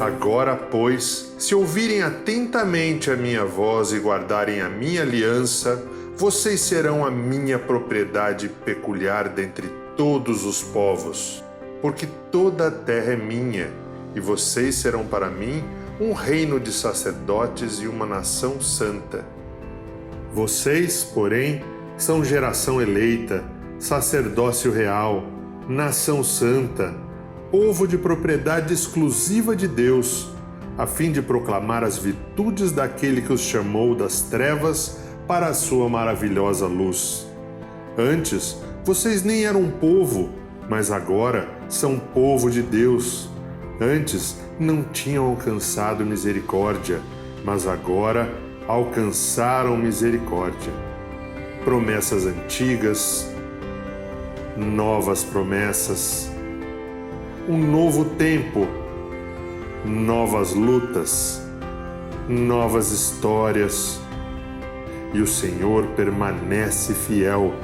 Agora, pois, se ouvirem atentamente a minha voz e guardarem a minha aliança, vocês serão a minha propriedade peculiar dentre todos os povos, porque toda a terra é minha, e vocês serão para mim um reino de sacerdotes e uma nação santa. Vocês, porém, são geração eleita, sacerdócio real, nação santa, povo de propriedade exclusiva de Deus, a fim de proclamar as virtudes daquele que os chamou das trevas para a sua maravilhosa luz. Antes, vocês nem eram povo, mas agora são povo de Deus. Antes, não tinham alcançado misericórdia, mas agora alcançaram misericórdia. Promessas antigas, novas promessas, um novo tempo, novas lutas, novas histórias, e o Senhor permanece fiel.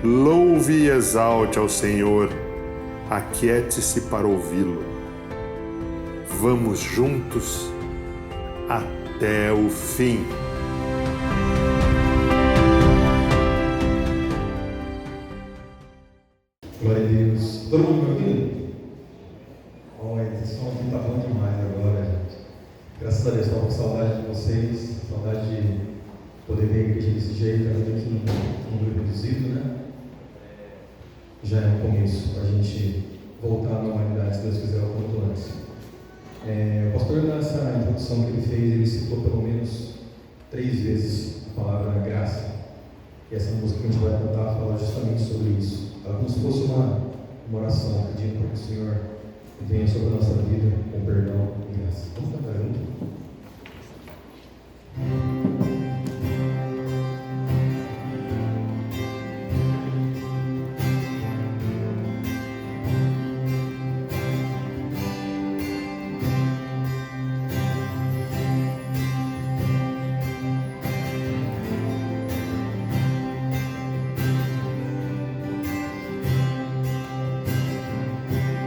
Louve e exalte ao Senhor, aquiete-se para ouvi-lo. Vamos juntos até o fim. Glória a Deus. Todo mundo me ouvindo? Olha, esse som aqui tá bom demais agora, gente. Graças a Deus, estou com saudade de vocês, saudade de poder ver a igreja desse jeito, ainda aqui num grupo reduzido, né? Já é um começo para a gente voltar à normalidade, se Deus quiser, o quanto antes. O pastor, nessa introdução que ele fez, ele citou pelo menos 3 vezes a palavra graça. E essa música que a gente vai cantar fala justamente sobre isso. Ela como se fosse uma oração, pedindo para que o Senhor venha sobre a nossa vida com perdão e graça. Vamos cantar junto?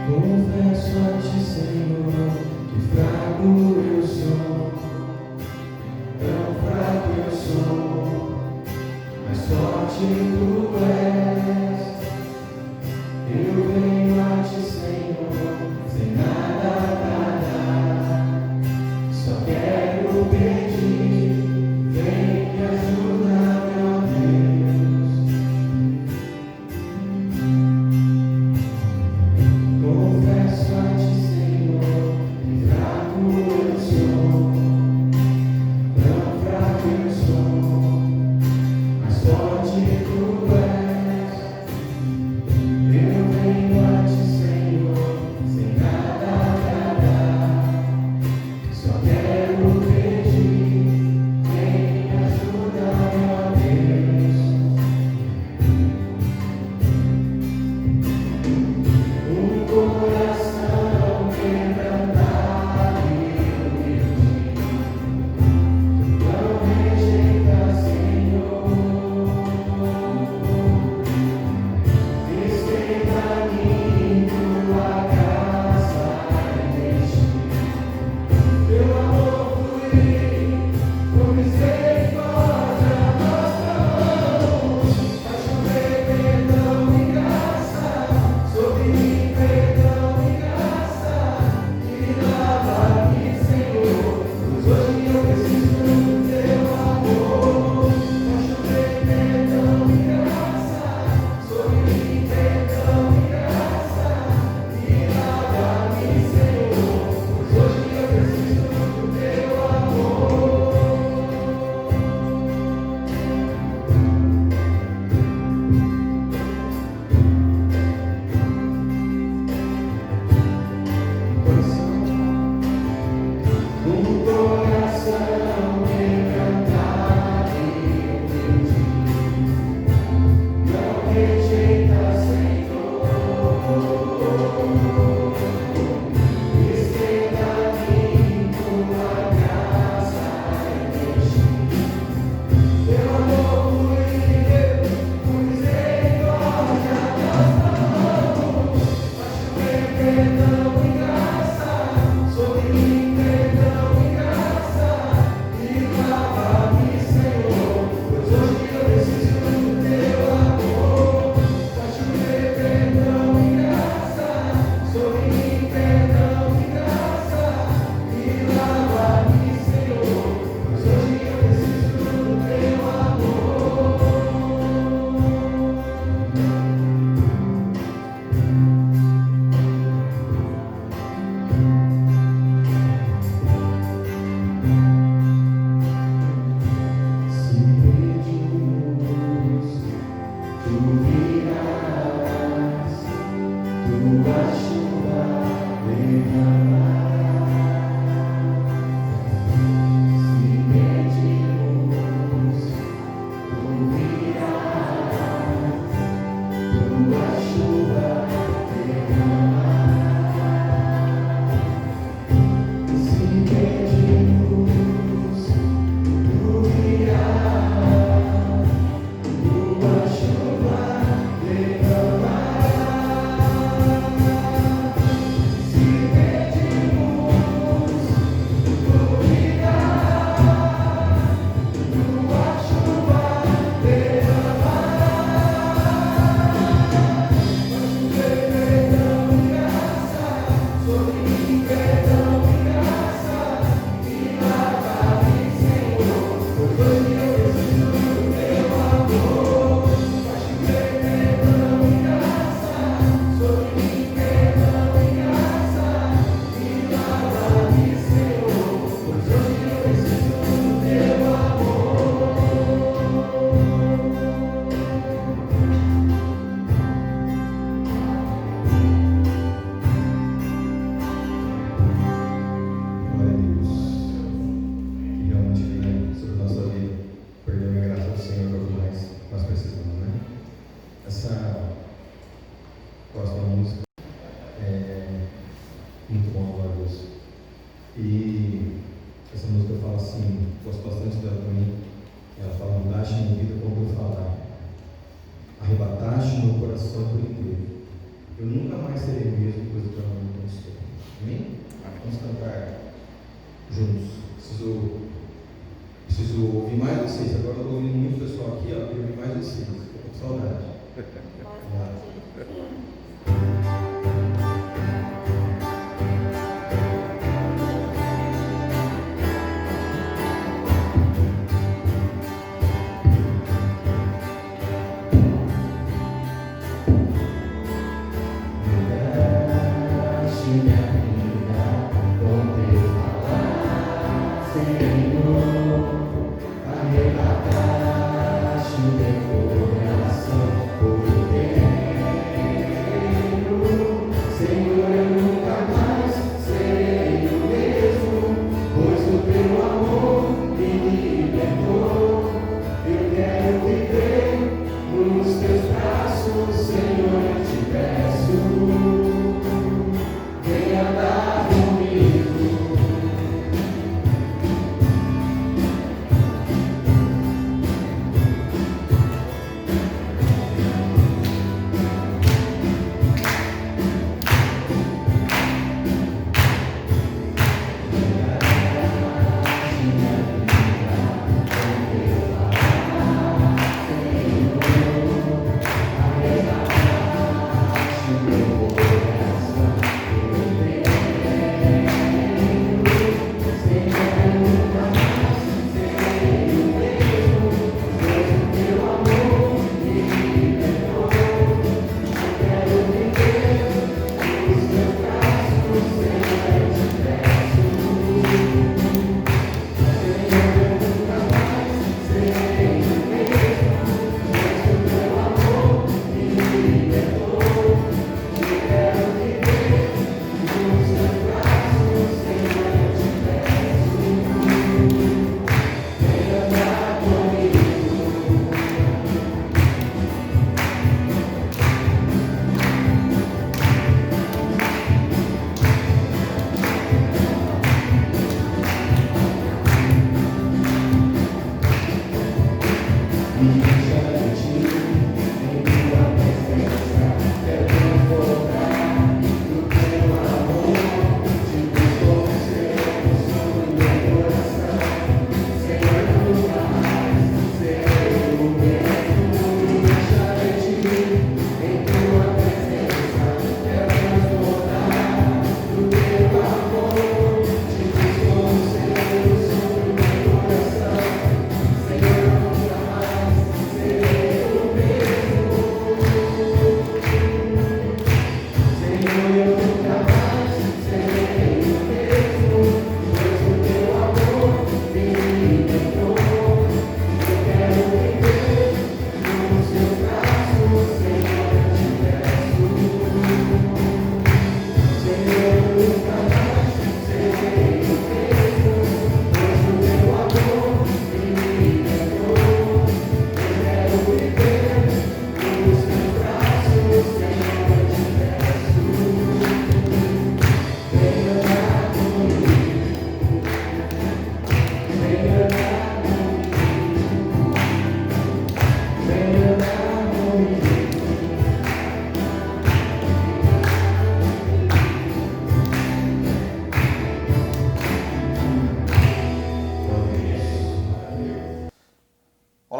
Confesso a ti, Senhor, que fraco eu sou, tão fraco eu sou, mas forte tu és. Eu venho a ti, Senhor, sem nada pra dar, só quero pedir, vem me ajuda, meu Deus. Confesso a ti, Senhor, que fraco eu sou, tão fraco eu sou, mas forte tu és. Eu venho a ti, Senhor, sem nada pra dar, só quero pedir,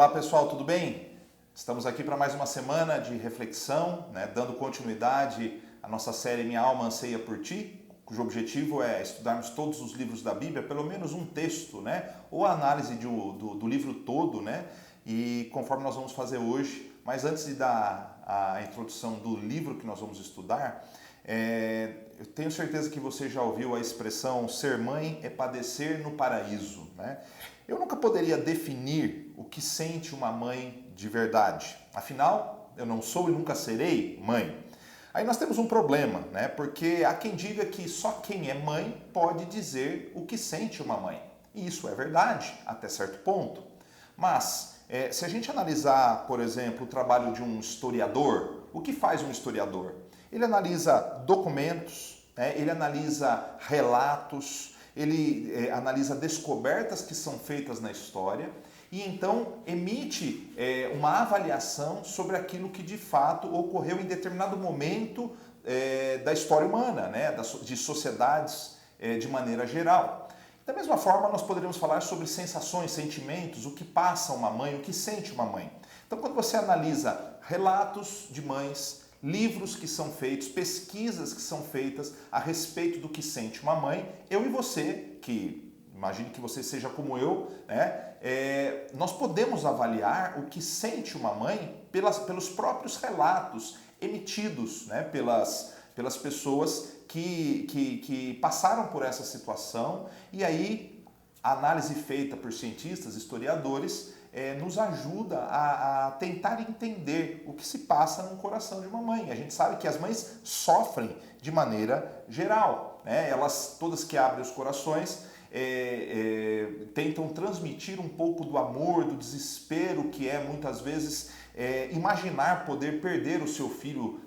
Olá pessoal, tudo bem? Estamos aqui para mais uma semana de reflexão, dando continuidade à nossa série Minha Alma Anseia por Ti, cujo objetivo é estudarmos todos os livros da Bíblia, pelo menos um texto, né? Ou a análise do livro todo, né? E conforme nós vamos fazer hoje, mas antes de dar a introdução do livro que nós vamos estudar, eu tenho certeza que você já ouviu a expressão ser mãe é padecer no paraíso, né? Eu nunca poderia definir o que sente uma mãe de verdade. Afinal, eu não sou e nunca serei mãe. Aí nós temos um problema, né? Porque há quem diga que só quem é mãe pode dizer o que sente uma mãe. E isso é verdade, até certo ponto. Mas, se a gente analisar, por exemplo, o trabalho de um historiador, o que faz um historiador? Ele analisa documentos, né? Ele analisa relatos, ele analisa descobertas que são feitas na história e então emite uma avaliação sobre aquilo que de fato ocorreu em determinado momento da história humana, né? De sociedades de maneira geral. Da mesma forma, nós poderíamos falar sobre sensações, sentimentos, o que passa uma mãe, o que sente uma mãe. Então, quando você analisa relatos de mães, livros que são feitos, pesquisas que são feitas a respeito do que sente uma mãe, eu e você, que imagine que você seja como eu, né? Nós podemos avaliar o que sente uma mãe pelos próprios relatos emitidos, né? pelas pessoas que passaram por essa situação, e aí a análise feita por cientistas, historiadores, nos ajuda a tentar entender o que se passa no coração de uma mãe. A gente sabe que as mães sofrem de maneira geral, né? Elas, todas que abrem os corações, tentam transmitir um pouco do amor, do desespero que é muitas vezes imaginar poder perder o seu filho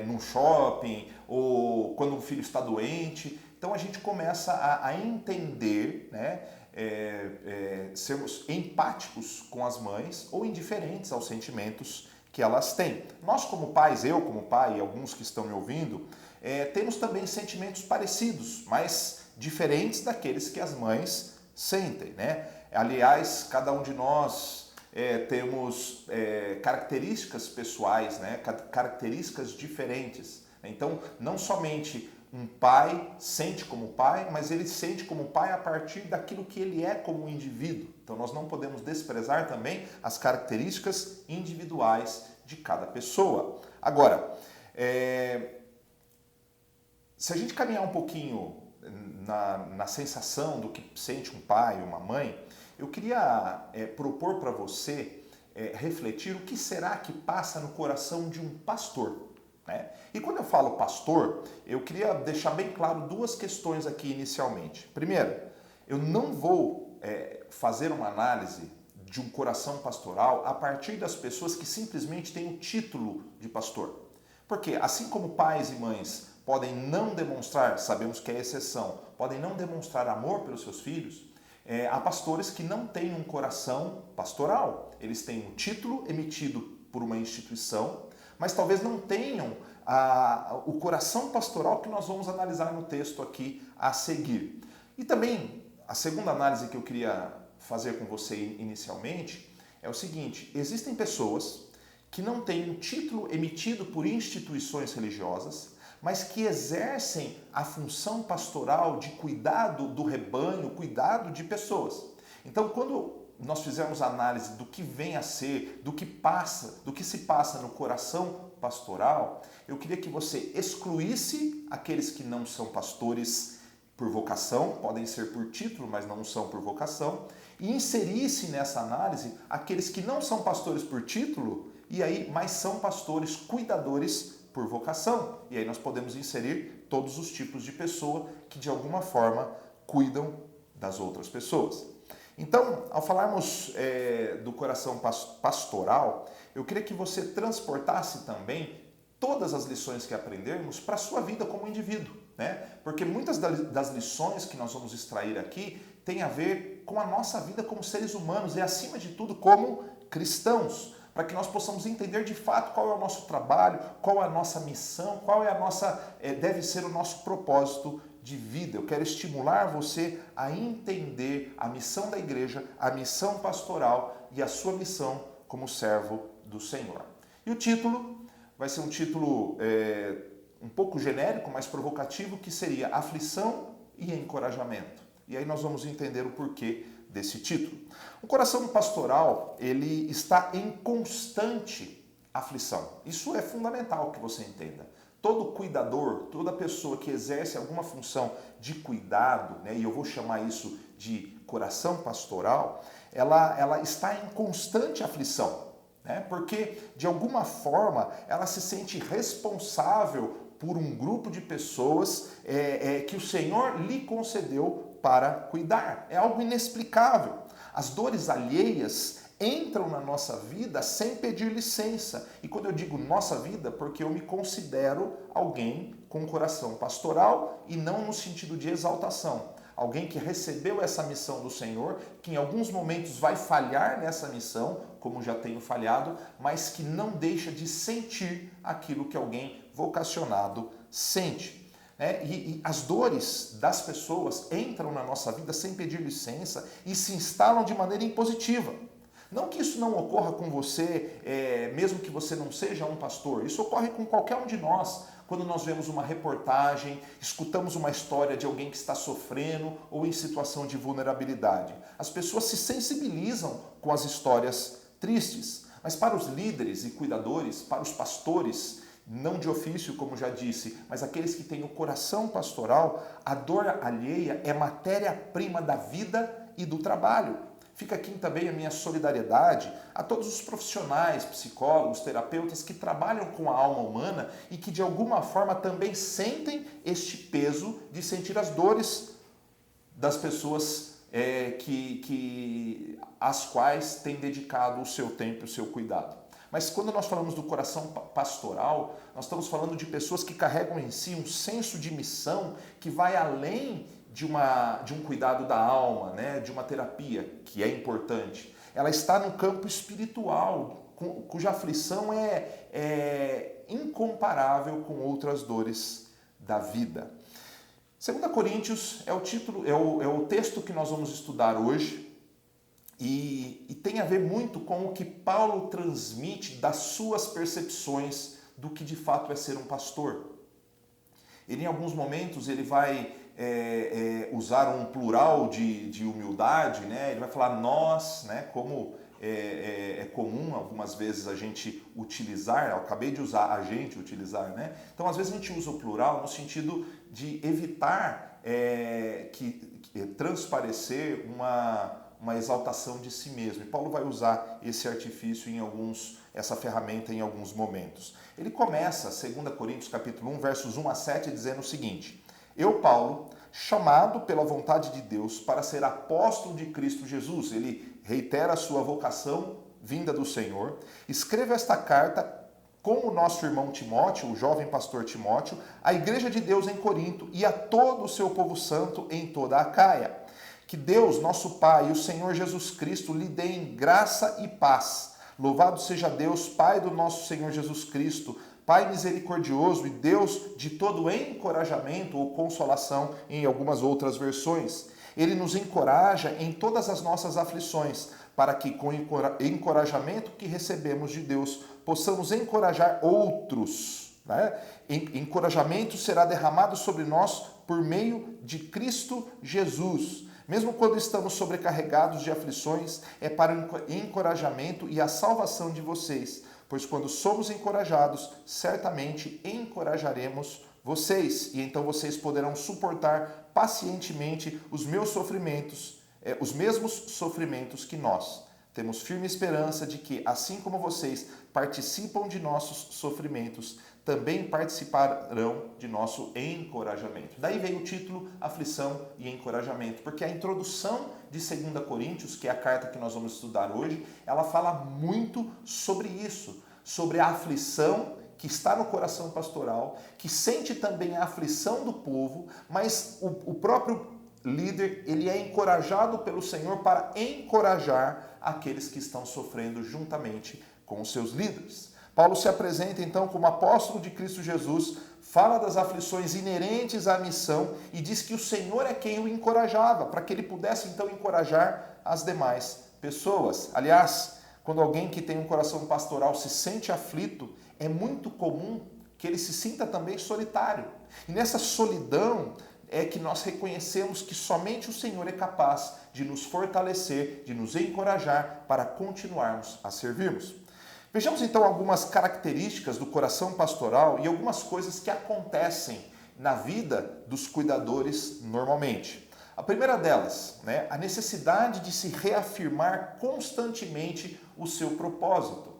num shopping ou quando o filho está doente. Então a gente começa a entender, né, sermos empáticos com as mães ou indiferentes aos sentimentos que elas têm. Nós como pais, eu como pai e alguns que estão me ouvindo, temos também sentimentos parecidos, mas diferentes daqueles que as mães sentem, né? Aliás, cada um de nós temos características pessoais, né? Características diferentes. Então, não somente um pai sente como pai, mas ele sente como pai a partir daquilo que ele é como indivíduo. Então, nós não podemos desprezar também as características individuais de cada pessoa. Agora, se a gente caminhar um pouquinho na sensação do que sente um pai ou uma mãe, eu queria propor para você refletir o que será que passa no coração de um pastor, né? E quando eu falo pastor, eu queria deixar bem claro duas questões aqui inicialmente. Primeiro, eu não vou fazer uma análise de um coração pastoral a partir das pessoas que simplesmente têm o título de pastor. Porque assim como pais e mães podem não demonstrar, sabemos que é exceção, podem não demonstrar amor pelos seus filhos, há pastores que não têm um coração pastoral. Eles têm um título emitido por uma instituição, mas talvez não tenham o coração pastoral que nós vamos analisar no texto aqui a seguir. E também, a segunda análise que eu queria fazer com você inicialmente é o seguinte: existem pessoas que não têm um título emitido por instituições religiosas, mas que exercem a função pastoral de cuidado do rebanho, cuidado de pessoas. Então, quando nós fizermos a análise do que vem a ser, do que se passa no coração pastoral, eu queria que você excluísse aqueles que não são pastores por vocação, podem ser por título, mas não são por vocação, e inserisse nessa análise aqueles que não são pastores por título, e aí, mas são pastores cuidadores por vocação. E aí nós podemos inserir todos os tipos de pessoa que de alguma forma cuidam das outras pessoas. Então, ao falarmos do coração pastoral, eu queria que você transportasse também todas as lições que aprendermos para a sua vida como indivíduo, né? Porque muitas das lições que nós vamos extrair aqui têm a ver com a nossa vida como seres humanos e, acima de tudo, como cristãos, para que nós possamos entender de fato qual é o nosso trabalho, qual é a nossa missão, qual é a nossa, deve ser o nosso propósito de vida. Eu quero estimular você a entender a missão da igreja, a missão pastoral e a sua missão como servo do Senhor. E o título vai ser um título um pouco genérico, mas provocativo, que seria aflição e encorajamento. E aí nós vamos entender o porquê desse título. O coração pastoral, ele está em constante aflição. Isso é fundamental que você entenda. Todo cuidador, toda pessoa que exerce alguma função de cuidado, né, e eu vou chamar isso de coração pastoral, ela está em constante aflição, né, porque de alguma forma ela se sente responsável por um grupo de pessoas que o Senhor lhe concedeu para cuidar. É algo inexplicável. As dores alheias entram na nossa vida sem pedir licença. E quando eu digo nossa vida, porque eu me considero alguém com coração pastoral e não no sentido de exaltação. Alguém que recebeu essa missão do Senhor, que em alguns momentos vai falhar nessa missão, como já tenho falhado, mas que não deixa de sentir aquilo que alguém vocacionado sente. E as dores das pessoas entram na nossa vida sem pedir licença e se instalam de maneira impositiva. Não que isso não ocorra com você, mesmo que você não seja um pastor. Isso ocorre com qualquer um de nós. Quando nós vemos uma reportagem, escutamos uma história de alguém que está sofrendo ou em situação de vulnerabilidade. As pessoas se sensibilizam com as histórias tristes. Mas para os líderes e cuidadores, para os pastores, não de ofício, como já disse, mas aqueles que têm o coração pastoral, a dor alheia é matéria-prima da vida e do trabalho. Fica aqui também a minha solidariedade a todos os profissionais, psicólogos, terapeutas que trabalham com a alma humana e que de alguma forma também sentem este peso de sentir as dores das pessoas às quais têm dedicado o seu tempo e o seu cuidado. Mas quando nós falamos do coração pastoral, nós estamos falando de pessoas que carregam em si um senso de missão que vai além de um cuidado da alma, né, de uma terapia, que é importante. Ela está no campo espiritual, cuja aflição é incomparável com outras dores da vida. 2 Coríntios é o título, é o texto que nós vamos estudar hoje e tem a ver muito com o que Paulo transmite das suas percepções do que de fato é ser um pastor. Ele, em alguns momentos, ele vai usar um plural de humildade, né? Ele vai falar nós, né? Como é comum algumas vezes a gente utilizar, eu acabei de usar a gente utilizar, né? Então, às vezes a gente usa o plural no sentido de evitar transparecer uma exaltação de si mesmo. E Paulo vai usar esse artifício essa ferramenta em alguns momentos. Ele começa, 2 Coríntios capítulo 1, versos 1 a 7, dizendo o seguinte: Eu, Paulo, chamado pela vontade de Deus para ser apóstolo de Cristo Jesus, ele reitera a sua vocação vinda do Senhor, escrevo esta carta com o nosso irmão Timóteo, o jovem pastor Timóteo, à igreja de Deus em Corinto e a todo o seu povo santo em toda a Acaia. Que Deus, nosso Pai, e o Senhor Jesus Cristo lhe deem graça e paz. Louvado seja Deus, Pai do nosso Senhor Jesus Cristo, Pai misericordioso e Deus de todo encorajamento ou consolação em algumas outras versões. Ele nos encoraja em todas as nossas aflições, para que com encorajamento que recebemos de Deus, possamos encorajar outros. Né? Encorajamento será derramado sobre nós por meio de Cristo Jesus. Mesmo quando estamos sobrecarregados de aflições, é para o encorajamento e a salvação de vocês, pois quando somos encorajados, certamente encorajaremos vocês, e então vocês poderão suportar pacientemente os meus sofrimentos, os mesmos sofrimentos que nós. Temos firme esperança de que, assim como vocês participam de nossos sofrimentos, também participarão de nosso encorajamento. Daí veio o título Aflição e Encorajamento, porque a introdução de 2 Coríntios, que é a carta que nós vamos estudar hoje, ela fala muito sobre isso, sobre a aflição que está no coração pastoral, que sente também a aflição do povo, mas o próprio líder, ele é encorajado pelo Senhor para encorajar aqueles que estão sofrendo juntamente com os seus líderes. Paulo se apresenta então como apóstolo de Cristo Jesus, fala das aflições inerentes à missão e diz que o Senhor é quem o encorajava, para que ele pudesse então encorajar as demais pessoas. Aliás, quando alguém que tem um coração pastoral se sente aflito, é muito comum que ele se sinta também solitário. E nessa solidão é que nós reconhecemos que somente o Senhor é capaz de nos fortalecer, de nos encorajar para continuarmos a servirmos. Vejamos então algumas características do coração pastoral e algumas coisas que acontecem na vida dos cuidadores normalmente. A primeira delas, a necessidade de se reafirmar constantemente o seu propósito.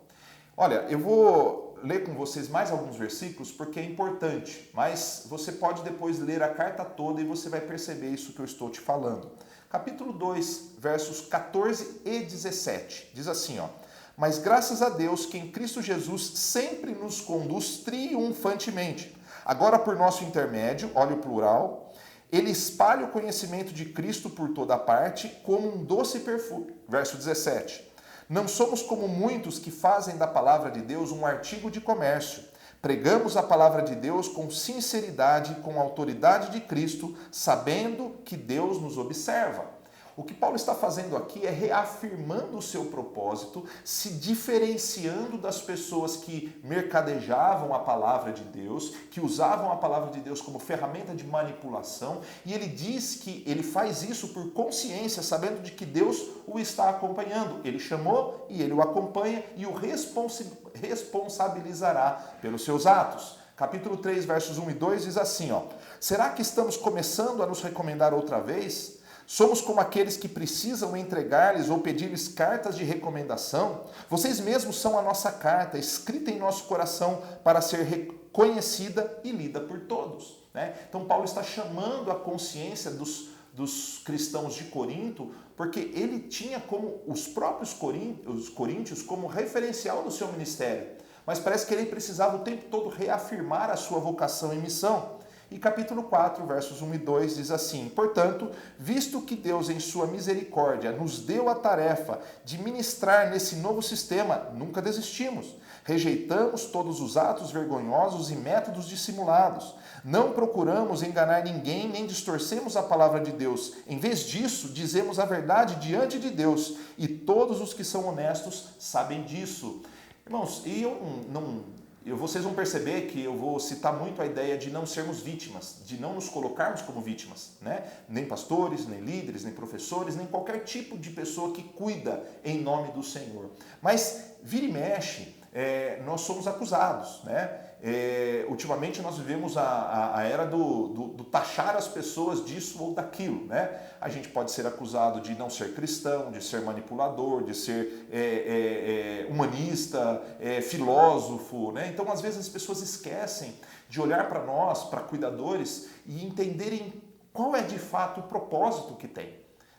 Olha, eu vou ler com vocês mais alguns versículos porque é importante, mas você pode depois ler a carta toda e você vai perceber isso que eu estou te falando. Capítulo 2, versos 14 e 17, diz assim, mas graças a Deus que em Cristo Jesus sempre nos conduz triunfantemente. Agora por nosso intermédio, olha o plural, ele espalha o conhecimento de Cristo por toda parte como um doce perfume. Verso 17. Não somos como muitos que fazem da palavra de Deus um artigo de comércio. Pregamos a palavra de Deus com sinceridade e com a autoridade de Cristo, sabendo que Deus nos observa. O que Paulo está fazendo aqui é reafirmando o seu propósito, se diferenciando das pessoas que mercadejavam a palavra de Deus, que usavam a palavra de Deus como ferramenta de manipulação, e ele diz que ele faz isso por consciência, sabendo de que Deus o está acompanhando. Ele chamou e ele o acompanha e o responsabilizará pelos seus atos. Capítulo 3, versos 1 e 2 diz assim, será que estamos começando a nos recomendar outra vez? Somos como aqueles que precisam entregar-lhes ou pedir-lhes cartas de recomendação? Vocês mesmos são a nossa carta, escrita em nosso coração para ser reconhecida e lida por todos. Então Paulo está chamando a consciência dos cristãos de Corinto, porque ele tinha como os próprios coríntios como referencial do seu ministério. Mas parece que ele precisava o tempo todo reafirmar a sua vocação e missão. E capítulo 4, versos 1 e 2 diz assim, portanto, visto que Deus em sua misericórdia nos deu a tarefa de ministrar nesse novo sistema, nunca desistimos. Rejeitamos todos os atos vergonhosos e métodos dissimulados. Não procuramos enganar ninguém, nem distorcemos a palavra de Deus. Em vez disso, dizemos a verdade diante de Deus. E todos os que são honestos sabem disso. Irmãos, vocês vão perceber que eu vou citar muito a ideia de não sermos vítimas, de não nos colocarmos como vítimas, Nem pastores, nem líderes, nem professores, nem qualquer tipo de pessoa que cuida em nome do Senhor. Mas, vira e mexe, nós somos acusados, ultimamente nós vivemos a era do taxar as pessoas disso ou daquilo, A gente pode ser acusado de não ser cristão, de ser manipulador, de ser humanista, filósofo, Então, às vezes, as pessoas esquecem de olhar para nós, para cuidadores, e entenderem qual é de fato o propósito que tem.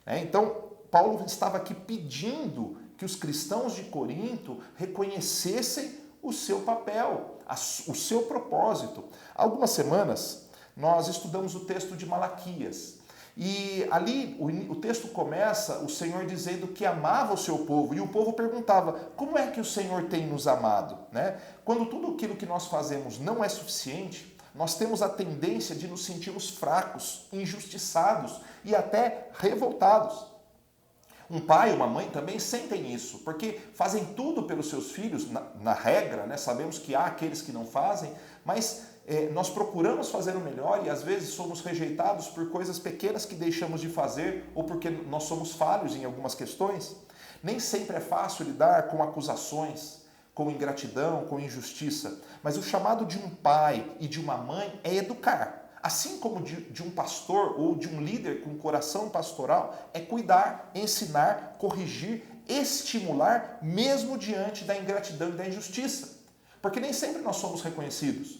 Então, Paulo estava aqui pedindo que os cristãos de Corinto reconhecessem o seu papel, o seu propósito. Há algumas semanas, nós estudamos o texto de Malaquias. E ali o texto começa o Senhor dizendo que amava o seu povo. E o povo perguntava, como é que o Senhor tem nos amado? Quando tudo aquilo que nós fazemos não é suficiente, nós temos a tendência de nos sentirmos fracos, injustiçados e até revoltados. Um pai e uma mãe também sentem isso, porque fazem tudo pelos seus filhos, na regra, sabemos que há aqueles que não fazem, mas nós procuramos fazer o melhor e às vezes somos rejeitados por coisas pequenas que deixamos de fazer ou porque nós somos falhos em algumas questões. Nem sempre é fácil lidar com acusações, com ingratidão, com injustiça, mas o chamado de um pai e de uma mãe é educar. Assim como de um pastor ou de um líder com coração pastoral, é cuidar, ensinar, corrigir, estimular, mesmo diante da ingratidão e da injustiça. Porque nem sempre nós somos reconhecidos.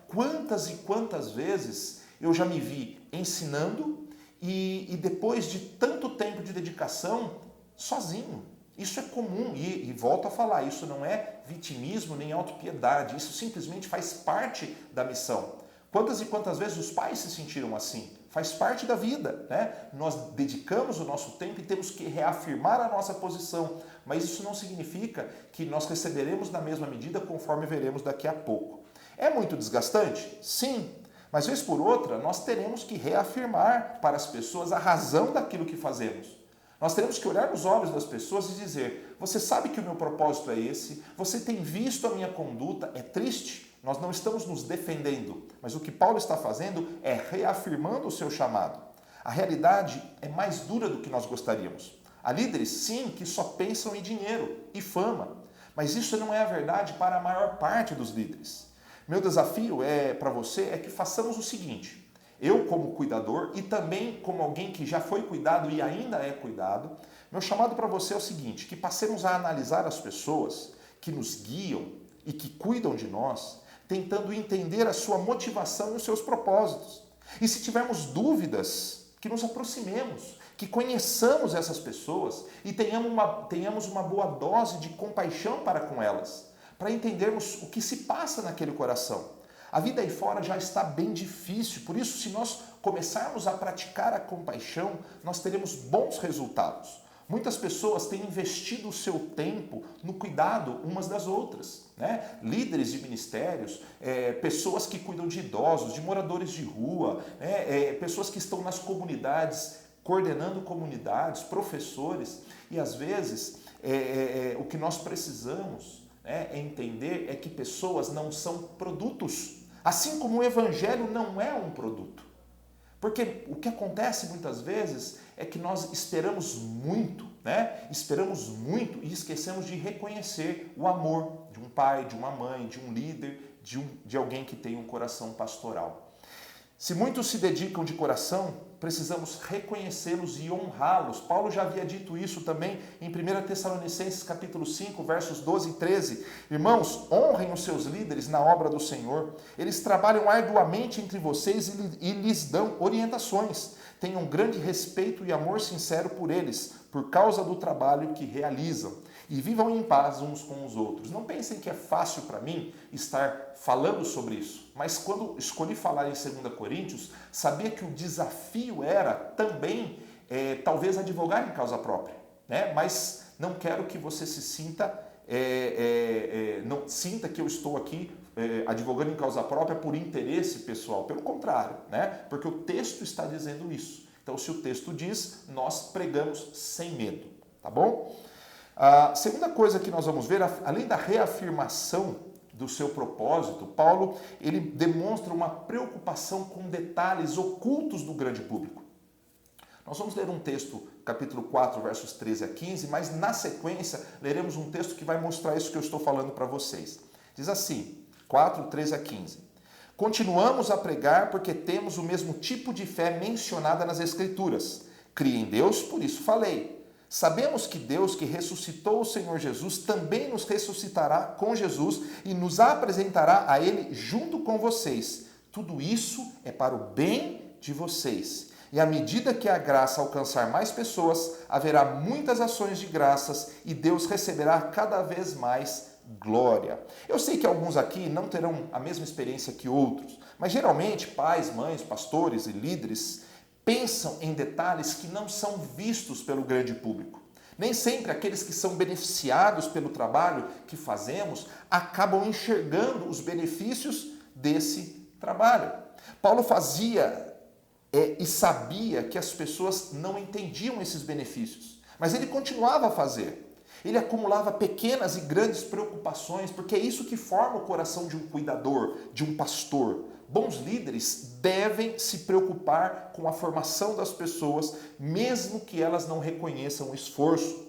Quantas e quantas vezes eu já me vi ensinando e depois de tanto tempo de dedicação, sozinho. Isso é comum e volto a falar, isso não é vitimismo nem autopiedade, isso simplesmente faz parte da missão. Quantas e quantas vezes os pais se sentiram assim? Faz parte da vida, Nós dedicamos o nosso tempo e temos que reafirmar a nossa posição, mas isso não significa que nós receberemos na mesma medida conforme veremos daqui a pouco. É muito desgastante? Sim, mas vez por outra nós teremos que reafirmar para as pessoas a razão daquilo que fazemos. Nós teremos que olhar nos olhos das pessoas e dizer, você sabe que o meu propósito é esse, você tem visto a minha conduta, é triste, Nós não estamos nos defendendo, mas o que Paulo está fazendo é reafirmando o seu chamado. A realidade é mais dura do que nós gostaríamos. Há líderes, sim, que só pensam em dinheiro e fama, mas isso não é a verdade para a maior parte dos líderes. Meu desafio para você é que façamos o seguinte: eu como cuidador e também como alguém que já foi cuidado e ainda é cuidado, meu chamado para você é o seguinte: que passemos a analisar as pessoas que nos guiam e que cuidam de nós, tentando entender a sua motivação e os seus propósitos. E se tivermos dúvidas, que nos aproximemos, que conheçamos essas pessoas e tenhamos uma boa dose de compaixão para com elas, para entendermos o que se passa naquele coração. A vida aí fora já está bem difícil, por isso, se nós começarmos a praticar a compaixão, nós teremos bons resultados. Muitas pessoas têm investido o seu tempo no cuidado umas das outras, né? Líderes de ministérios, pessoas que cuidam de idosos, de moradores de rua, pessoas que estão nas comunidades, coordenando comunidades, professores, e às vezes o que nós precisamos entender é que pessoas não são produtos, assim como o evangelho não é um produto. Porque o que acontece muitas vezes é que nós esperamos muito, Esperamos muito e esquecemos de reconhecer o amor de um pai, de uma mãe, de um líder, de alguém que tem um coração pastoral. Se muitos se dedicam de coração, precisamos reconhecê-los e honrá-los. Paulo já havia dito isso também em 1 Tessalonicenses capítulo 5, versos 12 e 13. Irmãos, honrem os seus líderes na obra do Senhor. Eles trabalham arduamente entre vocês e lhes dão orientações. Tenham grande respeito e amor sincero por eles, por causa do trabalho que realizam. E vivam em paz uns com os outros. Não pensem que é fácil para mim estar falando sobre isso, mas quando escolhi falar em 2 Coríntios, sabia que o desafio era também, talvez, advogar em causa própria, Mas não quero que você se sinta, não sinta que eu estou aqui advogando em causa própria por interesse pessoal, pelo contrário, Porque o texto está dizendo isso. Então, se o texto diz, nós pregamos sem medo, tá bom? A segunda coisa que nós vamos ver, além da reafirmação do seu propósito, Paulo ele demonstra uma preocupação com detalhes ocultos do grande público. Nós vamos ler um texto, capítulo 4, versos 13 a 15, mas na sequência leremos um texto que vai mostrar isso que eu estou falando para vocês. Diz assim, 4, 13 a 15. Continuamos a pregar porque temos o mesmo tipo de fé mencionada nas Escrituras. Criei em Deus, por isso falei. Sabemos que Deus, que ressuscitou o Senhor Jesus, também nos ressuscitará com Jesus e nos apresentará a Ele junto com vocês. Tudo isso é para o bem de vocês. E à medida que a graça alcançar mais pessoas, haverá muitas ações de graças e Deus receberá cada vez mais glória. Eu sei que alguns aqui não terão a mesma experiência que outros, mas geralmente pais, mães, pastores e líderes pensam em detalhes que não são vistos pelo grande público. Nem sempre aqueles que são beneficiados pelo trabalho que fazemos acabam enxergando os benefícios desse trabalho. Paulo fazia e sabia que as pessoas não entendiam esses benefícios, mas ele continuava a fazer. Ele acumulava pequenas e grandes preocupações, porque é isso que forma o coração de um cuidador, de um pastor. Bons líderes devem se preocupar com a formação das pessoas, mesmo que elas não reconheçam o esforço.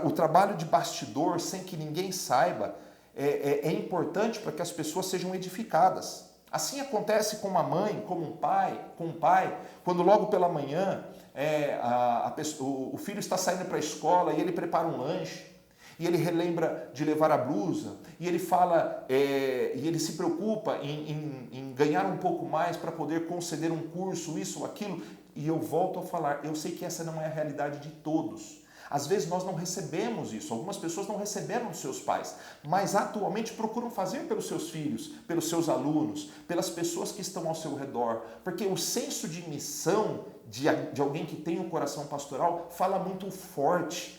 O trabalho de bastidor, sem que ninguém saiba, é importante para que as pessoas sejam edificadas. Assim acontece com uma mãe, com um pai, quando logo pela manhã o filho está saindo para a escola e ele prepara um lanche, e ele relembra de levar a blusa, e ele fala, e ele se preocupa em ganhar um pouco mais para poder conceder um curso, isso ou aquilo, e eu volto a falar, eu sei que essa não é a realidade de todos. Às vezes nós não recebemos isso, algumas pessoas não receberam dos seus pais, mas atualmente procuram fazer pelos seus filhos, pelos seus alunos, pelas pessoas que estão ao seu redor, porque o senso de missão de alguém que tem um coração pastoral fala muito forte.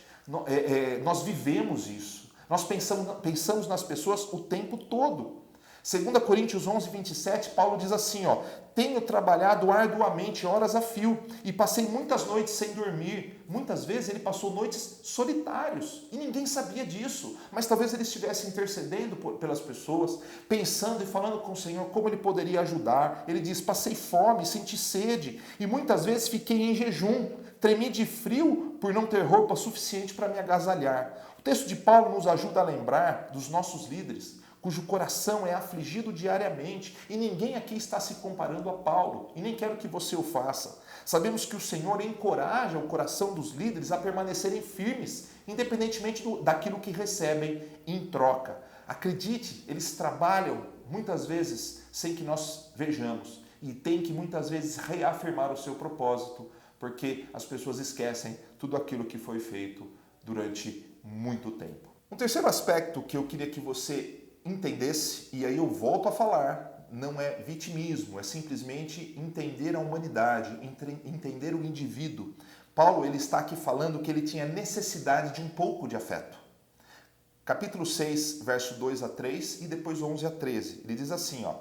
Nós vivemos isso, nós pensamos nas pessoas o tempo todo. 2 Coríntios 11, 27, Paulo diz assim, ó, tenho trabalhado arduamente, horas a fio, e passei muitas noites sem dormir. Muitas vezes ele passou noites solitários, e ninguém sabia disso, mas talvez ele estivesse intercedendo pelas pessoas, pensando e falando com o Senhor como ele poderia ajudar. Ele diz, passei fome, senti sede, e muitas vezes fiquei em jejum, tremi de frio por não ter roupa suficiente para me agasalhar. O texto de Paulo nos ajuda a lembrar dos nossos líderes, cujo coração é afligido diariamente, e ninguém aqui está se comparando a Paulo, e nem quero que você o faça. Sabemos que o Senhor encoraja o coração dos líderes a permanecerem firmes, independentemente daquilo que recebem em troca. Acredite, eles trabalham muitas vezes sem que nós vejamos, e tem que muitas vezes reafirmar o seu propósito, porque as pessoas esquecem tudo aquilo que foi feito durante muito tempo. Um terceiro aspecto que eu queria que você entendesse, e aí eu volto a falar, não é vitimismo, é simplesmente entender a humanidade, entender o indivíduo. Paulo, ele está aqui falando que ele tinha necessidade de um pouco de afeto. Capítulo 6, verso 2 a 3 e depois 11 a 13. Ele diz assim, ó,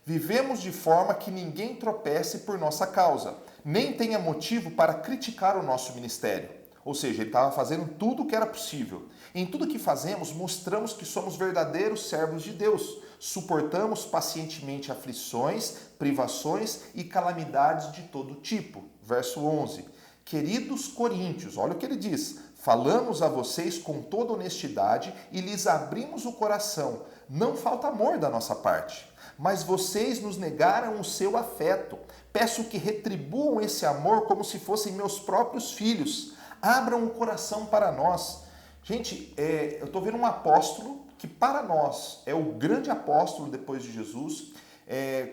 vivemos de forma que ninguém tropece por nossa causa, nem tenha motivo para criticar o nosso ministério. Ou seja, ele estava fazendo tudo o que era possível. Em tudo que fazemos, mostramos que somos verdadeiros servos de Deus. Suportamos pacientemente aflições, privações e calamidades de todo tipo. Verso 11. Queridos coríntios, olha o que ele diz. Falamos a vocês com toda honestidade e lhes abrimos o coração. Não falta amor da nossa parte, mas vocês nos negaram o seu afeto. Peço que retribuam esse amor como se fossem meus próprios filhos. Abram o coração para nós. Gente, eu estou vendo um apóstolo que para nós é o grande apóstolo depois de Jesus,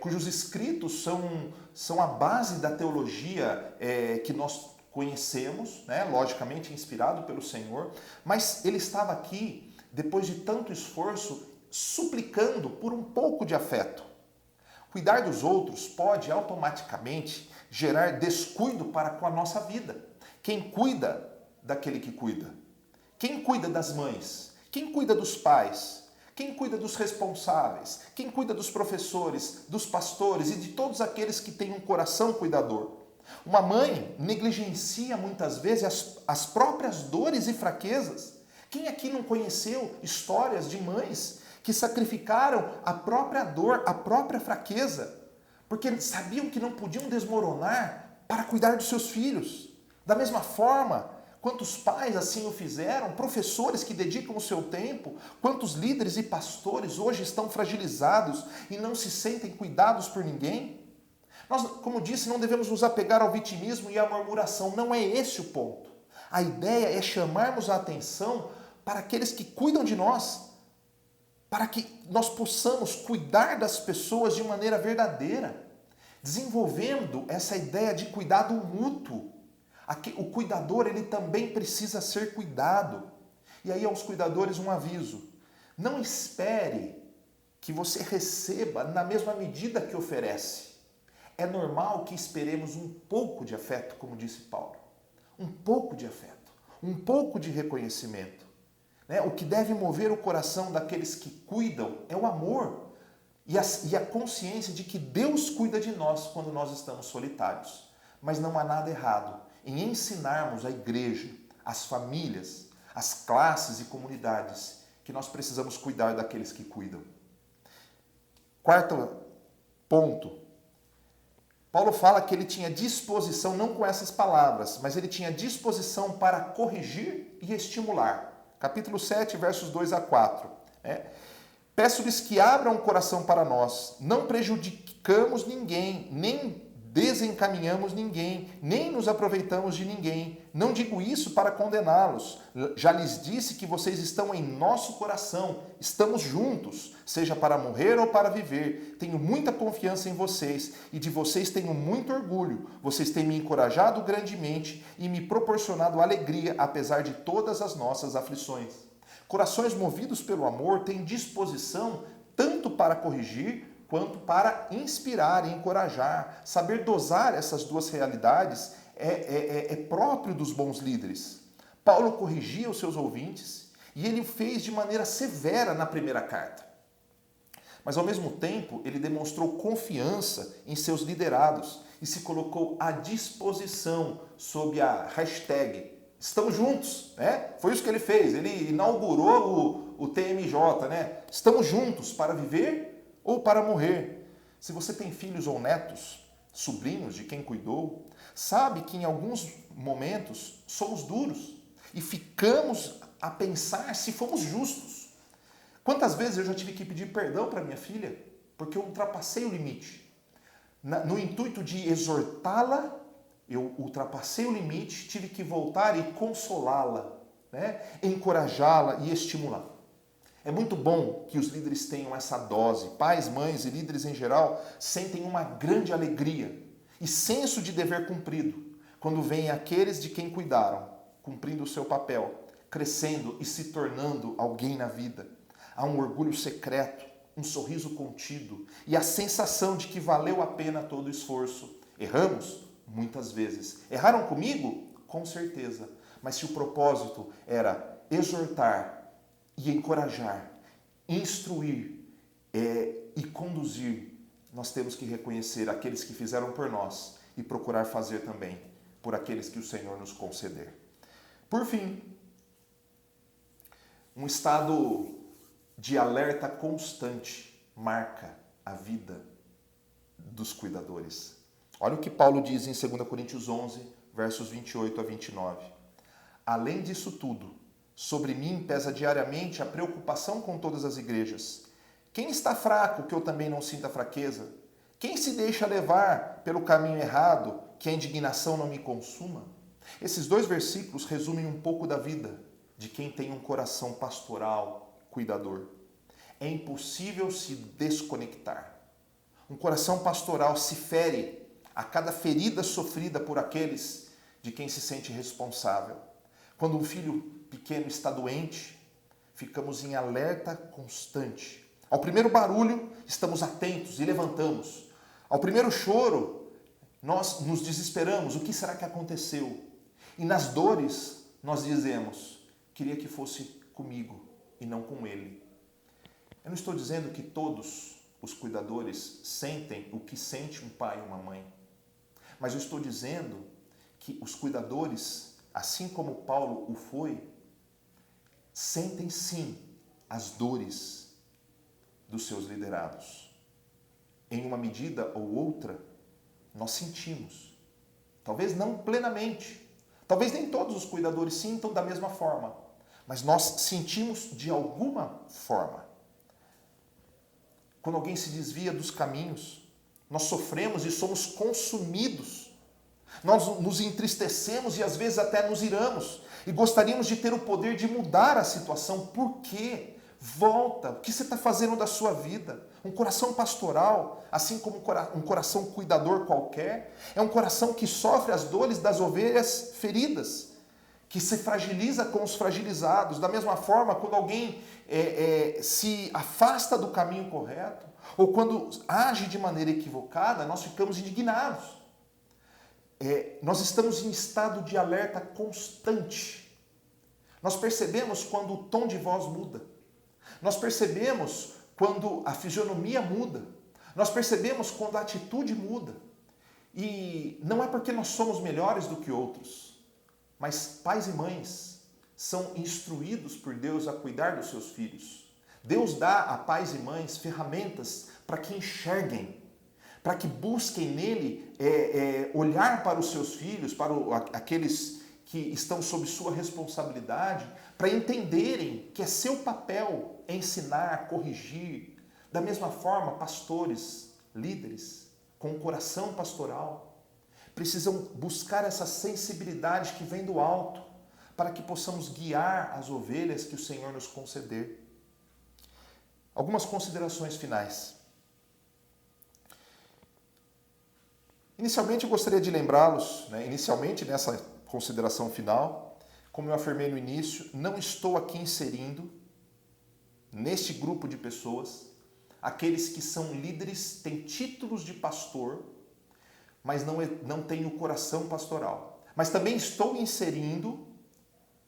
cujos escritos são a base da teologia que nós conhecemos, né? Logicamente inspirado pelo Senhor, mas ele estava aqui, depois de tanto esforço, suplicando por um pouco de afeto. Cuidar dos outros pode automaticamente gerar descuido para com a nossa vida. Quem cuida daquele que cuida? Quem cuida das mães? Quem cuida dos pais? Quem cuida dos responsáveis? Quem cuida dos professores, dos pastores e de todos aqueles que têm um coração cuidador? Uma mãe negligencia muitas vezes as próprias dores e fraquezas. Quem aqui não conheceu histórias de mães que sacrificaram a própria dor, a própria fraqueza, porque sabiam que não podiam desmoronar para cuidar dos seus filhos? Da mesma forma, quantos pais assim o fizeram, professores que dedicam o seu tempo, quantos líderes e pastores hoje estão fragilizados e não se sentem cuidados por ninguém? Nós, como disse, não devemos nos apegar ao vitimismo e à murmuração, não é esse o ponto. A ideia é chamarmos a atenção para aqueles que cuidam de nós, para que nós possamos cuidar das pessoas de maneira verdadeira, desenvolvendo essa ideia de cuidado mútuo. O cuidador, ele também precisa ser cuidado. E aí aos cuidadores um aviso. Não espere que você receba na mesma medida que oferece. É normal que esperemos um pouco de afeto, como disse Paulo. Um pouco de afeto, um pouco de reconhecimento. O que deve mover o coração daqueles que cuidam é o amor e a consciência de que Deus cuida de nós quando nós estamos solitários. Mas não há nada errado em ensinarmos a igreja, as famílias, as classes e comunidades que nós precisamos cuidar daqueles que cuidam. Quarto ponto. Paulo fala que ele tinha disposição, não com essas palavras, mas ele tinha disposição para corrigir e estimular. Capítulo 7, versos 2 a 4. Peço-lhes que abram o coração para nós, não prejudicamos ninguém, nem desencaminhamos ninguém, nem nos aproveitamos de ninguém. Não digo isso para condená-los. Já lhes disse que vocês estão em nosso coração, estamos juntos, seja para morrer ou para viver. Tenho muita confiança em vocês e de vocês tenho muito orgulho. Vocês têm me encorajado grandemente e me proporcionado alegria, apesar de todas as nossas aflições. Corações movidos pelo amor têm disposição tanto para corrigir quanto para inspirar e encorajar. Saber dosar essas duas realidades é próprio dos bons líderes. Paulo corrigia os seus ouvintes e ele o fez de maneira severa na primeira carta. Mas ao mesmo tempo, ele demonstrou confiança em seus liderados e se colocou à disposição sob a hashtag Estamos Juntos, né? Foi isso que ele fez, ele inaugurou o TMJ, né? Estamos juntos para viver ou para morrer. Se você tem filhos ou netos, sobrinhos de quem cuidou, sabe que em alguns momentos somos duros e ficamos a pensar se fomos justos. Quantas vezes eu já tive que pedir perdão para minha filha porque eu ultrapassei o limite. No intuito de exortá-la, eu ultrapassei o limite, tive que voltar e consolá-la, né? Encorajá-la e estimulá-la. É muito bom que os líderes tenham essa dose. Pais, mães e líderes em geral sentem uma grande alegria e senso de dever cumprido quando veem aqueles de quem cuidaram, cumprindo o seu papel, crescendo e se tornando alguém na vida. Há um orgulho secreto, um sorriso contido e a sensação de que valeu a pena todo o esforço. Erramos? Muitas vezes. Erraram comigo? Com certeza. Mas se o propósito era exortar e encorajar, instruir e conduzir, nós temos que reconhecer aqueles que fizeram por nós e procurar fazer também por aqueles que o Senhor nos conceder. Por fim, um estado de alerta constante marca a vida dos cuidadores. Olha o que Paulo diz em 2 Coríntios 11, versos 28 a 29. Além disso tudo, sobre mim pesa diariamente a preocupação com todas as igrejas. Quem está fraco que eu também não sinta fraqueza? Quem se deixa levar pelo caminho errado que a indignação não me consuma? Esses dois versículos resumem um pouco da vida de quem tem um coração pastoral, cuidador. É impossível se desconectar. Um coração pastoral se fere a cada ferida sofrida por aqueles de quem se sente responsável. Quando um filho pequeno está doente, ficamos em alerta constante. Ao primeiro barulho, estamos atentos e levantamos. Ao primeiro choro, nós nos desesperamos. O que será que aconteceu? E nas dores, nós dizemos, queria que fosse comigo e não com ele. Eu não estou dizendo que todos os cuidadores sentem o que sente um pai e uma mãe. Mas eu estou dizendo que os cuidadores, assim como Paulo o foi, sentem sim as dores dos seus liderados. Em uma medida ou outra, nós sentimos. Talvez não plenamente. Talvez nem todos os cuidadores sintam da mesma forma. Mas nós sentimos de alguma forma. Quando alguém se desvia dos caminhos, nós sofremos e somos consumidos. Nós nos entristecemos e às vezes até nos iramos. E gostaríamos de ter o poder de mudar a situação. Por quê? Volta. O que você está fazendo da sua vida? Um coração pastoral, assim como um coração cuidador qualquer, é um coração que sofre as dores das ovelhas feridas, que se fragiliza com os fragilizados. Da mesma forma, quando alguém se afasta do caminho correto, ou quando age de maneira equivocada, nós ficamos indignados. Nós estamos em estado de alerta constante. Nós percebemos quando o tom de voz muda. Nós percebemos quando a fisionomia muda. Nós percebemos quando a atitude muda. E não é porque nós somos melhores do que outros, mas pais e mães são instruídos por Deus a cuidar dos seus filhos. Deus dá a pais e mães ferramentas para que enxerguem, para que busquem nele olhar para os seus filhos, para aqueles que estão sob sua responsabilidade, para entenderem que é seu papel ensinar, corrigir. Da mesma forma, pastores, líderes, com um coração pastoral, precisam buscar essa sensibilidade que vem do alto, para que possamos guiar as ovelhas que o Senhor nos conceder. Algumas considerações finais. Inicialmente, eu gostaria de lembrá-los, inicialmente nessa consideração final, como eu afirmei no início, não estou aqui inserindo neste grupo de pessoas aqueles que são líderes, têm títulos de pastor, mas não têm o coração pastoral. Mas também estou inserindo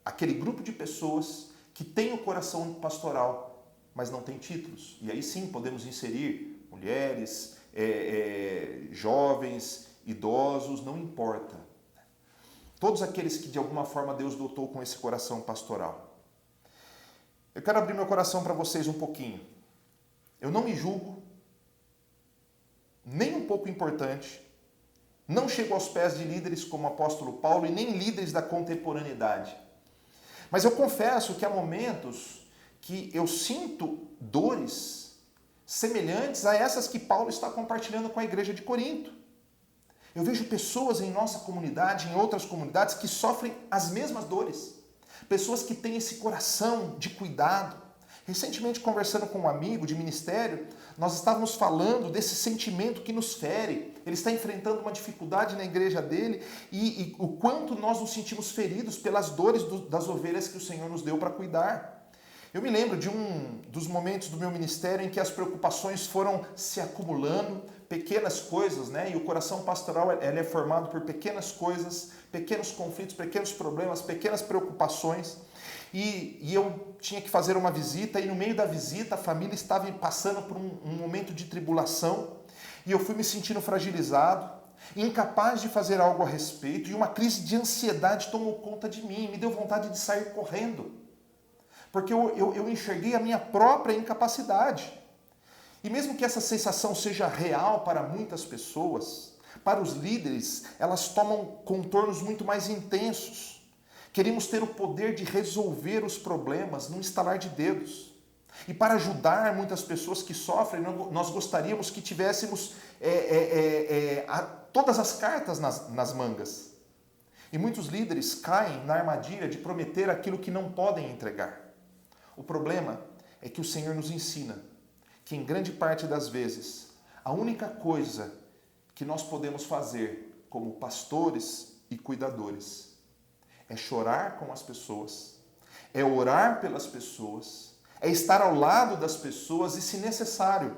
aquele grupo de pessoas que têm o coração pastoral, mas não têm títulos. E aí sim podemos inserir mulheres, jovens, idosos, não importa. Todos aqueles que de alguma forma Deus dotou com esse coração pastoral. Eu quero abrir meu coração para vocês um pouquinho. Eu não me julgo, nem um pouco importante, não chego aos pés de líderes como o apóstolo Paulo e nem líderes da contemporaneidade. Mas eu confesso que há momentos que eu sinto dores semelhantes a essas que Paulo está compartilhando com a igreja de Corinto. Eu vejo pessoas em nossa comunidade, em outras comunidades, que sofrem as mesmas dores. Pessoas que têm esse coração de cuidado. Recentemente, conversando com um amigo de ministério, nós estávamos falando desse sentimento que nos fere. Ele está enfrentando uma dificuldade na igreja dele e o quanto nós nos sentimos feridos pelas dores das ovelhas que o Senhor nos deu para cuidar. Eu me lembro de um dos momentos do meu ministério em que as preocupações foram se acumulando, pequenas coisas, né? E o coração pastoral ele é formado por pequenas coisas, pequenos conflitos, pequenos problemas, pequenas preocupações. E eu tinha que fazer uma visita e no meio da visita a família estava passando por um momento de tribulação e eu fui me sentindo fragilizado, incapaz de fazer algo a respeito e uma crise de ansiedade tomou conta de mim, me deu vontade de sair correndo. Porque eu enxerguei a minha própria incapacidade. E mesmo que essa sensação seja real para muitas pessoas, para os líderes, elas tomam contornos muito mais intensos. Queremos ter o poder de resolver os problemas num estalar de dedos. E para ajudar muitas pessoas que sofrem, nós gostaríamos que tivéssemos todas as cartas nas mangas. E muitos líderes caem na armadilha de prometer aquilo que não podem entregar. O problema é que o Senhor nos ensina que em grande parte das vezes a única coisa que nós podemos fazer como pastores e cuidadores é chorar com as pessoas, é orar pelas pessoas, é estar ao lado das pessoas e, se necessário,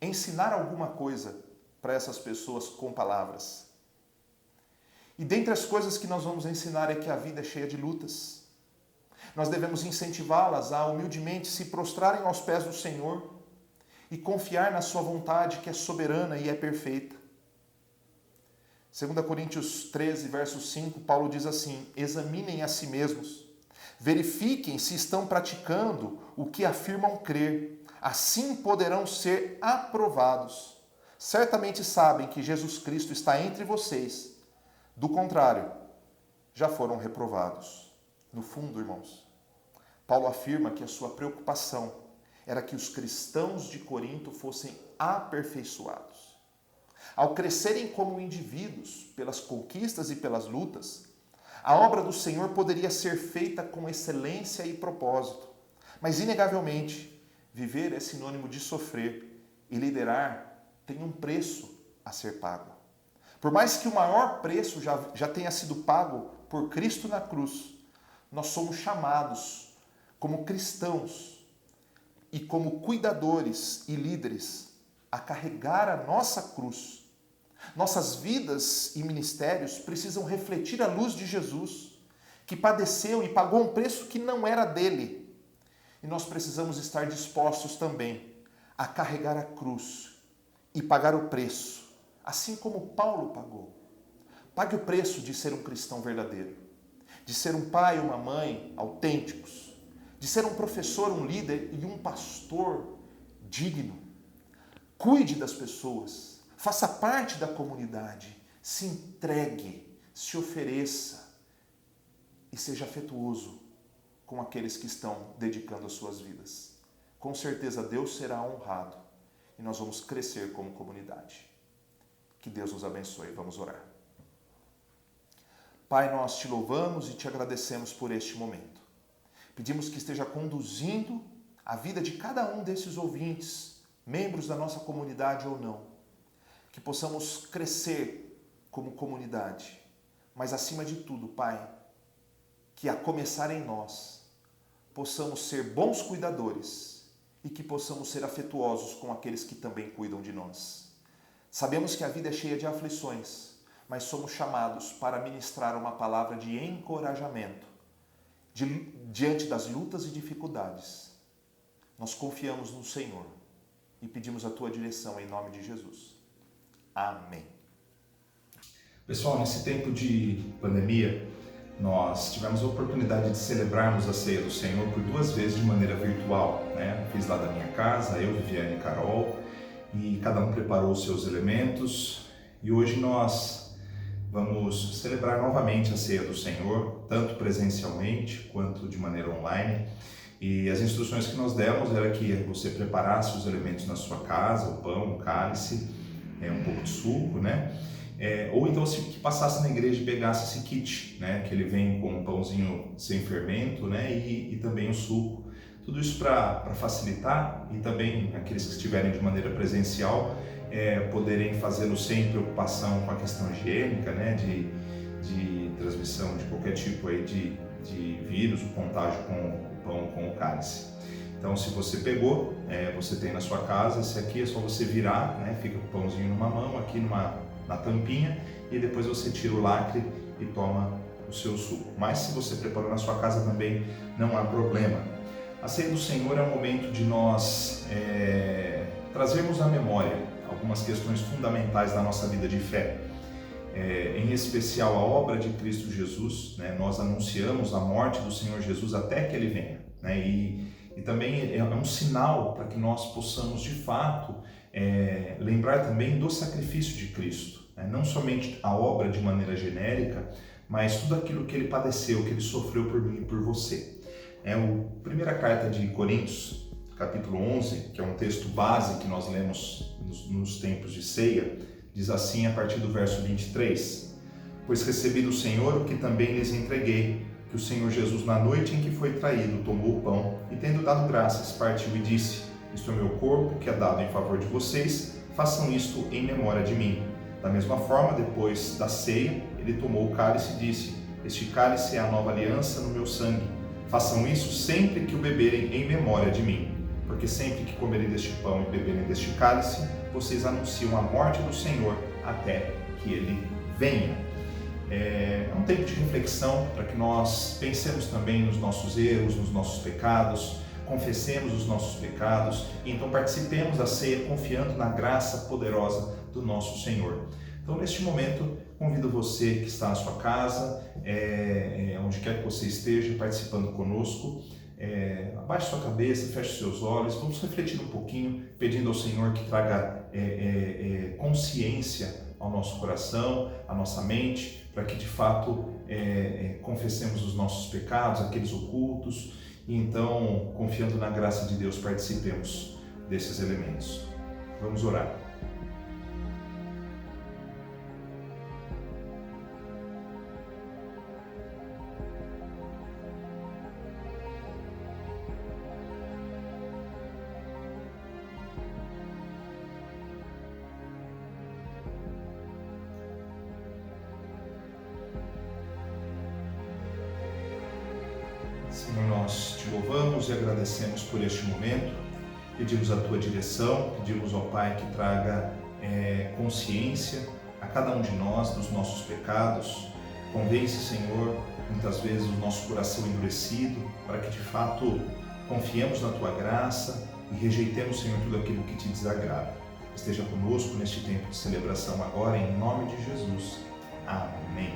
ensinar alguma coisa para essas pessoas com palavras. E dentre as coisas que nós vamos ensinar é que a vida é cheia de lutas. Nós devemos incentivá-las a humildemente se prostrarem aos pés do Senhor e confiar na sua vontade que é soberana e é perfeita. 2 Coríntios 13, verso 5, Paulo diz assim: examinem a si mesmos, verifiquem se estão praticando o que afirmam crer, assim poderão ser aprovados. Certamente sabem que Jesus Cristo está entre vocês, do contrário, já foram reprovados. No fundo, irmãos, Paulo afirma que a sua preocupação era que os cristãos de Corinto fossem aperfeiçoados. Ao crescerem como indivíduos pelas conquistas e pelas lutas, a obra do Senhor poderia ser feita com excelência e propósito. Mas, inegavelmente, viver é sinônimo de sofrer e liderar tem um preço a ser pago. Por mais que o maior preço já tenha sido pago por Cristo na cruz, nós somos chamados como cristãos e como cuidadores e líderes a carregar a nossa cruz. Nossas vidas e ministérios precisam refletir a luz de Jesus, que padeceu e pagou um preço que não era dele. E nós precisamos estar dispostos também a carregar a cruz e pagar o preço, assim como Paulo pagou. Pague o preço de ser um cristão verdadeiro, de ser um pai e uma mãe autênticos, de ser um professor, um líder e um pastor digno. Cuide das pessoas, faça parte da comunidade, se entregue, se ofereça e seja afetuoso com aqueles que estão dedicando as suas vidas. Com certeza Deus será honrado e nós vamos crescer como comunidade. Que Deus nos abençoe. Vamos orar. Pai, nós te louvamos e te agradecemos por este momento. Pedimos que esteja conduzindo a vida de cada um desses ouvintes, membros da nossa comunidade ou não. Que possamos crescer como comunidade, mas acima de tudo, Pai, que a começar em nós, possamos ser bons cuidadores e que possamos ser afetuosos com aqueles que também cuidam de nós. Sabemos que a vida é cheia de aflições, mas somos chamados para ministrar uma palavra de encorajamento diante das lutas e dificuldades. Nós confiamos no Senhor e pedimos a tua direção em nome de Jesus. Amém. Pessoal, nesse tempo de pandemia, nós tivemos a oportunidade de celebrarmos a ceia do Senhor por 2 vezes de maneira virtual, né? Fiz lá da minha casa, eu, Viviane e Carol, e cada um preparou os seus elementos. E hoje nós vamos celebrar novamente a ceia do Senhor, tanto presencialmente quanto de maneira online. E as instruções que nós demos era que você preparasse os elementos na sua casa, o pão, o cálice, um pouco de suco, né? Ou então se que passasse na igreja e pegasse esse kit, né? Que ele vem com um pãozinho sem fermento, né? E também o suco. Tudo isso para facilitar e também aqueles que estiverem de maneira presencial poderem fazê-lo sem preocupação com a questão higiênica, né? De transmissão de qualquer tipo aí de vírus, o contágio com o pão, com o cálice. Então, se você pegou, você tem na sua casa, esse aqui é só você virar, né? Fica com o pãozinho numa mão, aqui na tampinha, e depois você tira o lacre e toma o seu suco. Mas se você preparou na sua casa também, não há problema. A ceia do Senhor é um momento de nós trazermos à memória algumas questões fundamentais da nossa vida de fé. Em especial a obra de Cristo Jesus, né? Nós anunciamos a morte do Senhor Jesus até que Ele venha, né? E também é um sinal para que nós possamos de fato lembrar também do sacrifício de Cristo, né? Não somente a obra de maneira genérica, mas tudo aquilo que Ele padeceu, que Ele sofreu por mim e por você. A primeira carta de Coríntios, capítulo 11, que é um texto base que nós lemos nos tempos de ceia, diz assim a partir do verso 23: Pois recebi do Senhor o que também lhes entreguei, que o Senhor Jesus, na noite em que foi traído, tomou o pão e, tendo dado graças, partiu e disse: Isto é o meu corpo, que é dado em favor de vocês, façam isto em memória de mim. Da mesma forma, depois da ceia, ele tomou o cálice e disse: Este cálice é a nova aliança no meu sangue. Façam isso sempre que o beberem em memória de mim. Porque sempre que comerem deste pão e beberem deste cálice, vocês anunciam a morte do Senhor até que Ele venha. É um tempo de reflexão para que nós pensemos também nos nossos erros, nos nossos pecados, confessemos os nossos pecados e então participemos da ceia confiando na graça poderosa do nosso Senhor. Então, neste momento, convido você que está na sua casa, onde quer que você esteja, participando conosco, abaixe sua cabeça, feche seus olhos, vamos refletir um pouquinho, pedindo ao Senhor que traga consciência ao nosso coração, à nossa mente, para que de fato confessemos os nossos pecados, aqueles ocultos, e então, confiando na graça de Deus, participemos desses elementos. Vamos orar. Senhor, nós te louvamos e agradecemos por este momento, pedimos a tua direção, pedimos ao Pai que traga consciência a cada um de nós dos nossos pecados, convence, Senhor, muitas vezes o nosso coração endurecido, para que de fato confiemos na tua graça e rejeitemos, Senhor, tudo aquilo que te desagrada. Esteja conosco neste tempo de celebração agora, em nome de Jesus. Amém.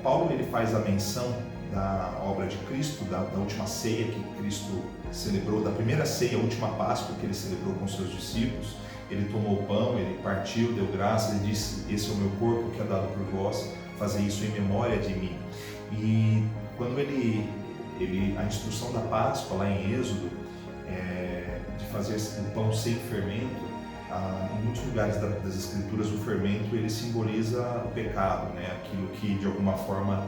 Paulo ele faz a menção da obra de Cristo, da última ceia que Cristo celebrou, da primeira ceia, a última Páscoa que ele celebrou com seus discípulos. Ele tomou o pão, ele partiu, deu graça, ele disse: Esse é o meu corpo que é dado por vós, fazer isso em memória de mim. E quando a instrução da Páscoa lá em Êxodo, de fazer o pão sem fermento, em muitos lugares das Escrituras o fermento ele simboliza o pecado, né? Aquilo que de alguma forma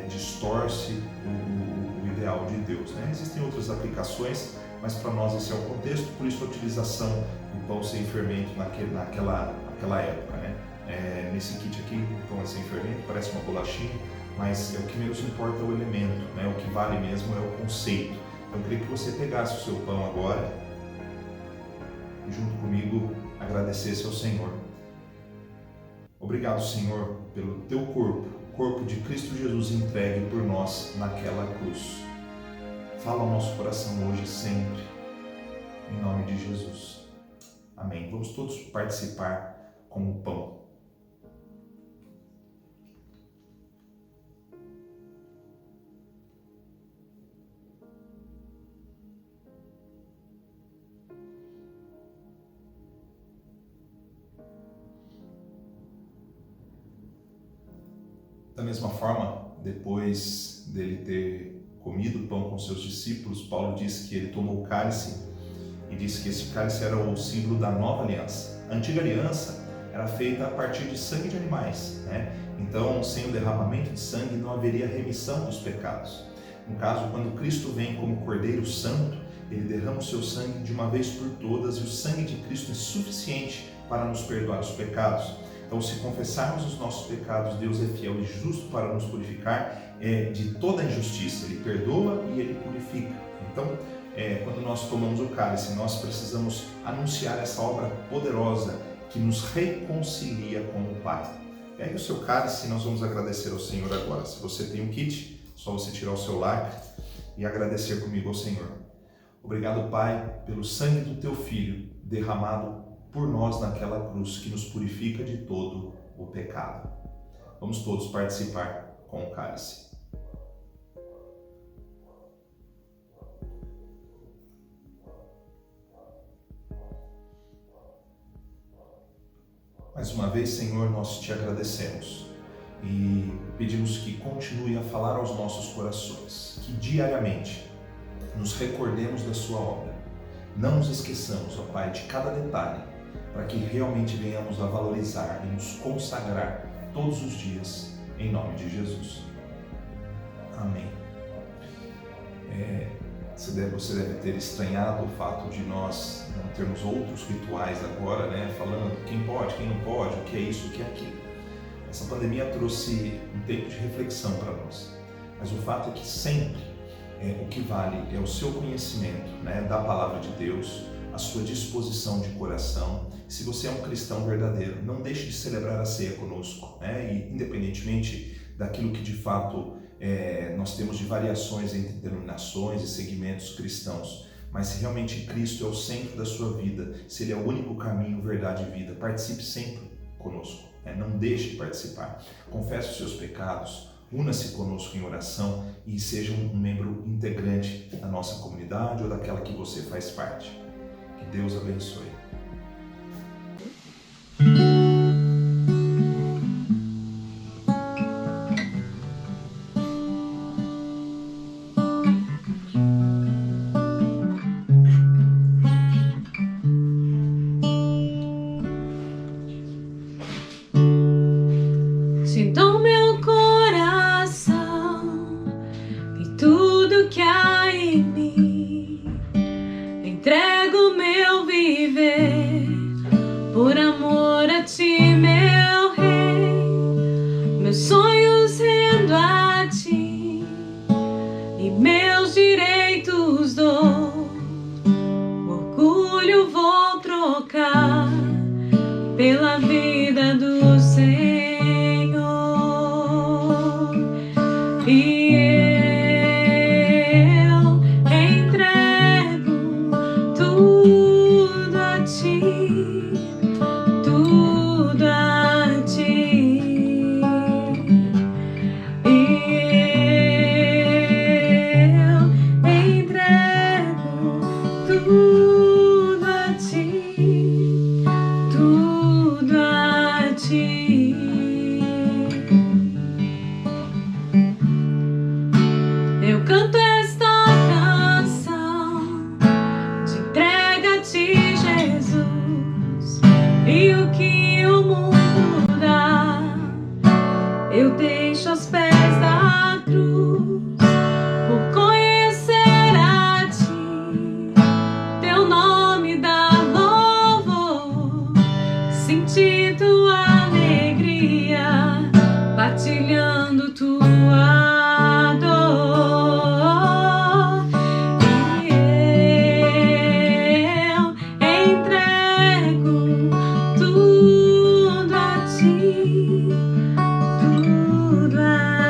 distorce o ideal de Deus, né? Existem outras aplicações, mas para nós esse é o contexto, por isso a utilização do pão sem fermento naquela época, né? Nesse kit aqui, o pão é sem fermento, parece uma bolachinha, mas o que menos importa é o elemento, né? O que vale mesmo é o conceito. Então eu queria que você pegasse o seu pão agora e junto comigo agradecesse ao Senhor. Obrigado, Senhor, pelo teu corpo, o corpo de Cristo Jesus entregue por nós naquela cruz. Fala ao nosso coração hoje e sempre, em nome de Jesus. Amém. Vamos todos participar com o pão. Da mesma forma, depois dele ter comido o pão com seus discípulos, Paulo diz que ele tomou o cálice e disse que esse cálice era o símbolo da nova aliança. A antiga aliança era feita a partir de sangue de animais, né? Então, sem o derramamento de sangue não haveria remissão dos pecados. No caso, quando Cristo vem como Cordeiro Santo, ele derrama o seu sangue de uma vez por todas e o sangue de Cristo é suficiente para nos perdoar os pecados. Então, se confessarmos os nossos pecados, Deus é fiel e justo para nos purificar de toda a injustiça. Ele perdoa e Ele purifica. Então, quando nós tomamos o cálice, nós precisamos anunciar essa obra poderosa que nos reconcilia com o Pai. Pegue o seu cálice e nós vamos agradecer ao Senhor agora. Se você tem um kit, é só você tirar o seu lacre e agradecer comigo ao Senhor. Obrigado, Pai, pelo sangue do Teu Filho derramado por nós naquela cruz que nos purifica de todo o pecado. Vamos todos participar com o cálice. Mais uma vez, Senhor, nós te agradecemos e pedimos que continue a falar aos nossos corações, que diariamente nos recordemos da sua obra. Não nos esqueçamos, ó Pai, de cada detalhe, para que realmente venhamos a valorizar e nos consagrar todos os dias, em nome de Jesus. Amém. Você deve ter estranhado o fato de nós não termos outros rituais agora, né? Falando quem pode, quem não pode, o que é isso, o que é aquilo. Essa pandemia trouxe um tempo de reflexão para nós, mas o fato é que sempre o que vale é o seu conhecimento, né, da palavra de Deus, a sua disposição de coração. Se você é um cristão verdadeiro, não deixe de celebrar a ceia conosco, né? E independentemente daquilo que de fato nós temos de variações entre denominações e segmentos cristãos, mas se realmente Cristo é o centro da sua vida, se Ele é o único caminho, verdade e vida, participe sempre conosco, né? Não deixe de participar. Confesse os seus pecados, una-se conosco em oração e seja um membro integrante da nossa comunidade ou daquela que você faz parte. Que Deus abençoe. Te dou meu coração e tudo que há em mim. Entrego meu viver por amor a ti, meu Rei. Meus sonhos rendo a ti e meus direitos dou. O orgulho vou trocar pela vida do Senhor. E eu entrego tudo a ti, tudo a ti. E eu entrego tudo a ti, tudo a ti. Eu canto esta canção de entrega a ti, Jesus, e o que o mundo dá eu deixo aos pés da cruz, por conhecer a ti, teu nome dá louvor, sentir tua alegria, partilhando tua dor. Tudo a ti, tudo a